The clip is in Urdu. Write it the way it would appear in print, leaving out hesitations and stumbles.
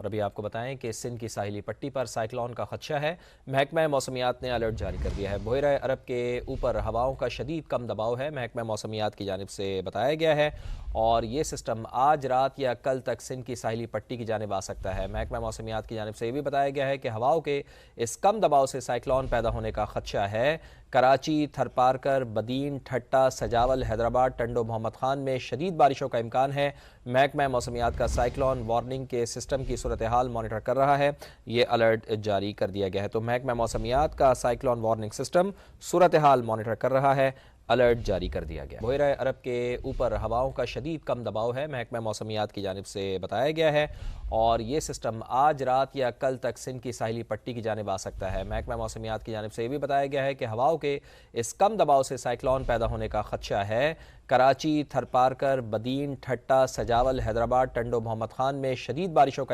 اور ابھی آپ کو بتائیں کہ سندھ کی ساحلی پٹی پر سائیکلون کا خدشہ ہے۔ محکمہ موسمیات نے الرٹ جاری کر دیا ہے۔ بحیرہ عرب کے اوپر ہواؤں کا شدید کم دباؤ ہے، محکمہ موسمیات کی جانب سے بتایا گیا ہے، اور یہ سسٹم آج رات یا کل تک سندھ کی ساحلی پٹی کی جانب آ سکتا ہے۔ محکمہ موسمیات کی جانب سے یہ بھی بتایا گیا ہے کہ ہواؤں کے اس کم دباؤ سے سائیکلون پیدا ہونے کا خدشہ ہے۔ کراچی، تھرپارکر، بدین، ٹھٹا، سجاول، حیدرآباد، ٹنڈو محمد خان میں شدید بارشوں کا امکان ہے۔ محکمہ موسمیات کا سائیکلون وارننگ کے سسٹم کی صورتحال مانیٹر کر رہا ہے، یہ الرٹ جاری کر دیا گیا ہے۔ تو محکمہ موسمیات کا سائیکلون وارننگ سسٹم صورتحال مانیٹر کر رہا ہے، الرٹ جاری کر دیا گیا۔ بحیرہ عرب کے اوپر ہواؤں کا شدید کم دباؤ ہے، محکمہ موسمیات کی جانب سے بتایا گیا ہے، اور یہ سسٹم آج رات یا کل تک سندھ کی ساحلی پٹی کی جانب آ سکتا ہے۔ محکمہ موسمیات کی جانب سے یہ بھی بتایا گیا ہے کہ ہواؤں کے اس کم دباؤ سے سائیکلون پیدا ہونے کا خدشہ ہے۔ کراچی، تھرپارکر، بدین، ٹھٹا، سجاول، حیدرآباد، ٹنڈو محمد خان میں شدید بارشوں کا